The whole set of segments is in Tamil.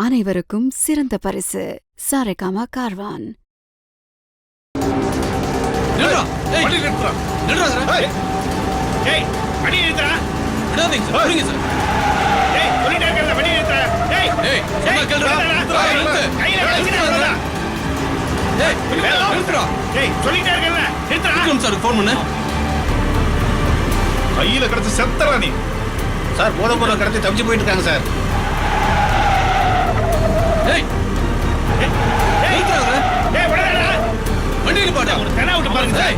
அனைவருக்கும் சிறந்த பரிசு சாரேகாமா கார்வான். கையில கிடச்சு செத்தரா நீ சார். போத போல கடத்தி தப்பிச்சு போயிட்டு இருக்காங்க சார். வண்டியில் பாட்டு ஒரு தெனா விட்டு பாருங்க சார்.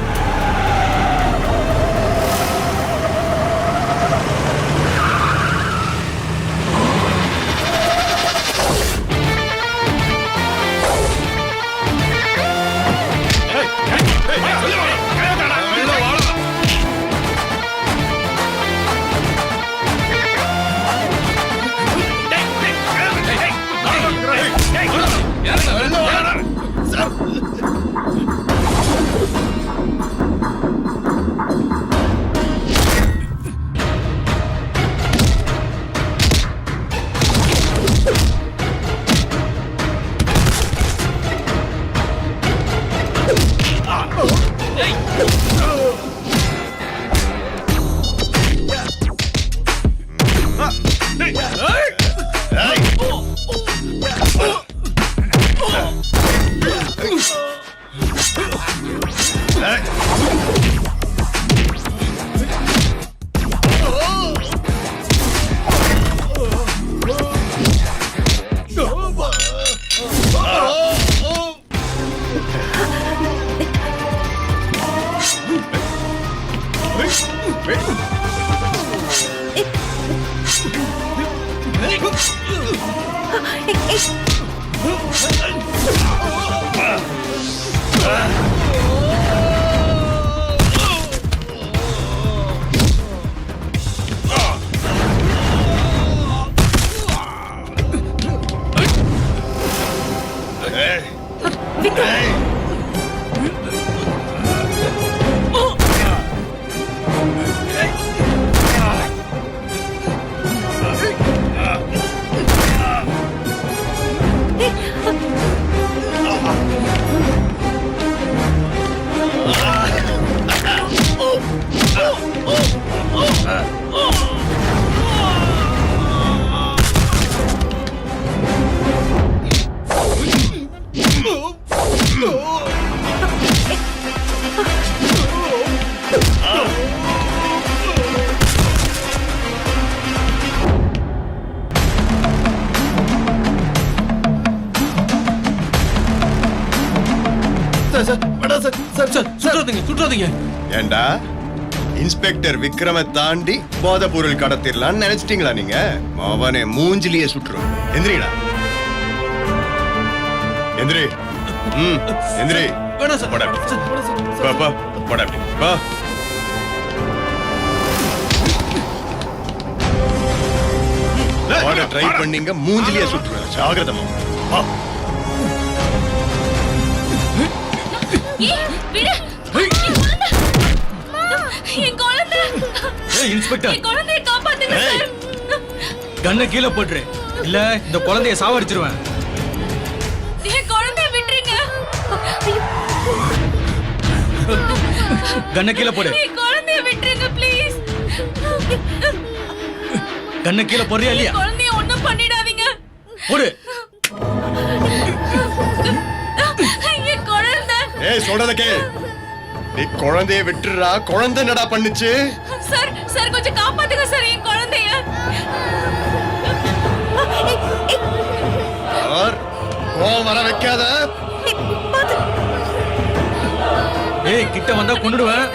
ஏண்டா இன்ஸ்பெக்டர் விக்ரம தாண்டி போத பொருள் கடத்திடலான்னு நினைச்சிட்டீங்களா நீங்க? அவனை மூஞ்சிலேயே சுற்றுறோம். எந்திரிடா, எந்திரி. எந்திரி. ட்ரை பண்ணீங்க, மூஞ்சிலேயே சுற்றுறேன். ஜாகிரதமா. கண்ணை கீழே போட்டுரு, இல்ல இந்த குழந்தைய சாவடிச்சிருவேன். கண்ணை கீழே போடு. கண்ணை கீழே போடுறியா இல்லையா? ஒண்ணும் பண்ணிடாதீங்க. போடு. ஏய் சொல்றத கேளு. நீ குழந்தைய விட்டுறா. குழந்தை என்னடா பண்ணுச்சு? சார் சார் கொஞ்சம் காப்பாத்துங்க சார் என் குழந்தைய. கோவம் வர வைக்காத. ஏய் கிட்ட வந்தா கொன்னுடுவேன்.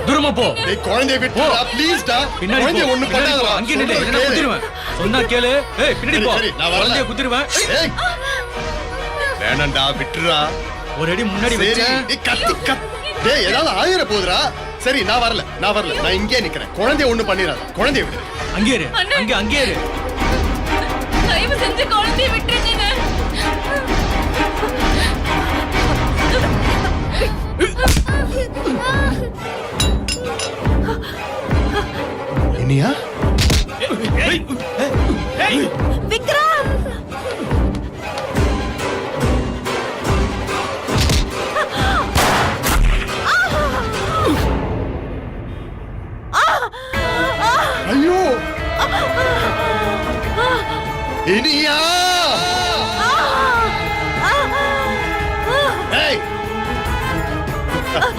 தூரமா போ. நீ குழந்தைய விட்டுறா ப்ளீஸ் டா. பின்னாடி ஒண்ணு பண்ணாத. அங்க நில்லு, என்ன குத்திடுவேன். சொன்னா கேளு. ஏய் பின்னாடி போ. குழந்தைய குத்திடுவேன். ஏய் வேணாம்டா விட்டுறா. ஒரு அடி முன்னாடி வெச்சு நீ கத்தி கத்தி. டேய் ஏதாவது ஆயிர போதுடா. சரி நான் வரல. நான் இங்கே நிக்கிறேன். குழந்தைய ஒண்ணு பண்ணிராத. குழந்தைய விடு. அங்கே இரு. அங்கே இரு. தயவு செஞ்சு குழந்தைய விட்டுருங்க. இனியா? விக்ரம்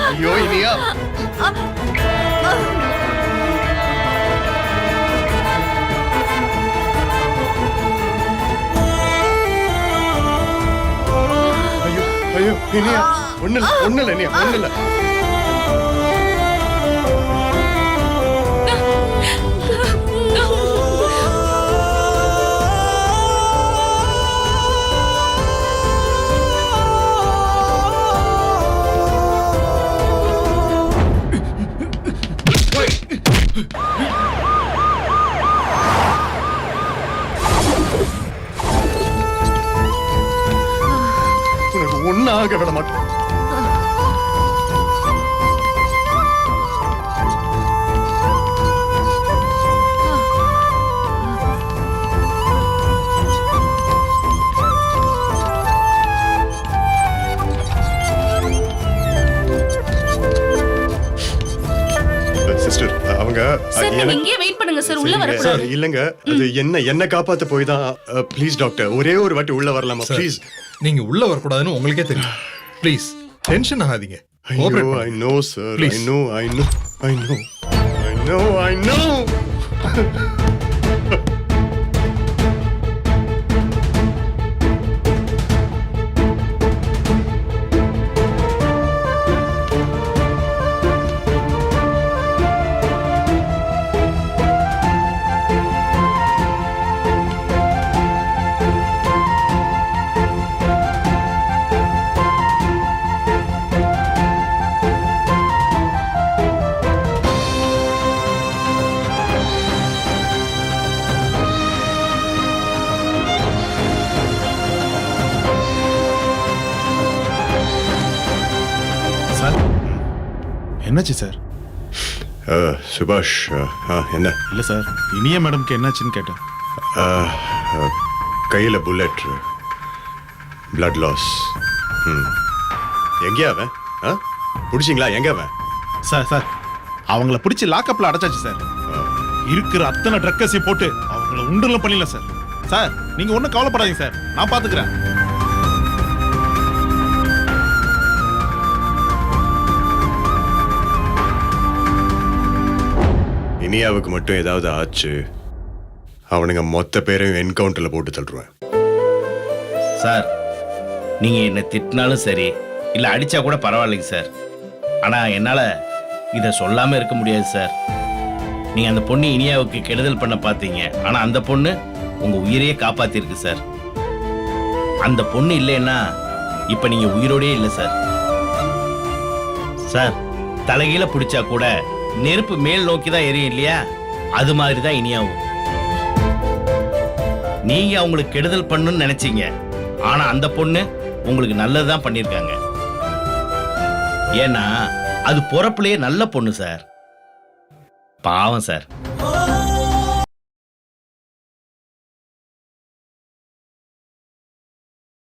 ஐயோ இனியா ஐயோ ஐயோ இனியா ஒண்ணு இல்ல இனியா ஒண்ணு இல்ல உனக்கு ஒன்னாக விட மாட்டேன் சிஸ்டர் அவங்க சார் நீங்க எனக்கு இங்கே வெயிட் பண்ணுங்க சார் உள்ள சரிங்க. வரக்கூடாது இல்லங்க அது என்ன காப்பாத்த போய் தான் ப்ளீஸ் டாக்டர் ஒரே ஒரு வாட்டி உள்ள வரலாமா ப்ளீஸ் நீங்க உள்ள வரக்கூடாதுன்னு உங்களுக்கே தெரியும் ப்ளீஸ் டென்ஷன் ஆகாதீங்க Cooperate ஐ பண்ணுங்க. No sir Please. I know sir என்னாச்சு சார்? சுபாஷ் என்ன இல்ல சார், இனிய மேடம்க்கு என்னாச்சுன்னு கேட்டேன். கையில புல்லட் பிளட் லாஸ் எங்கேயா அவன் பிடிச்சிங்களா எங்க அவன் சார் அவங்கள பிடிச்சி லாக்அப்ல அடைச்சாச்சு சார். இருக்கிற அத்தனை ட்ரக்கஸையும் போட்டு அவங்கள உண்டுல பண்ணிடல சார். சார் நீங்க ஒன்றும் கவலைப்படாதீங்க சார், நான் பாத்துக்கிறேன். இனியாவுக்கு மட்டும் ஏதாவது ஆச்சு அவனுங்க மொத்த பேரையும் என்கவுண்டர்ல போட்டு தள்ளுருவேன். சார் நீங்க என்ன திட்டினாலும் சரி இல்ல அடிச்சா கூட பரவாயில்லைங்க சார். ஆனா என்னால இத சொல்லாம இருக்க முடியாது சார். நீங்க அந்த பொண்ணு இனியாவுக்கு கெடுதல் பண்ண பாத்தீங்க, ஆனா அந்த பொண்ணு உங்க உயிரையே காப்பாத்திருக்கு சார். அந்த பொண்ணு இல்லைன்னா இப்ப நீங்க உயிரோடயே இல்லை சார். சார் தலைகீழ பிடிச்சா கூட நெருப்பு மேல் நோக்கி தான் எரியும் இல்லையா, அது மாதிரி தான் இனியாவும். நீங்க அவங்களுக்கு கெடுதல் பண்ணணும்னு நினைச்சீங்க, ஆனா அந்த பொண்ணு உங்களுக்கு நல்லதுதான் பண்ணிருக்காங்க. ஏன்னா அது பொறப்புலயே நல்ல பொண்ணு சார். பாவம் சார்.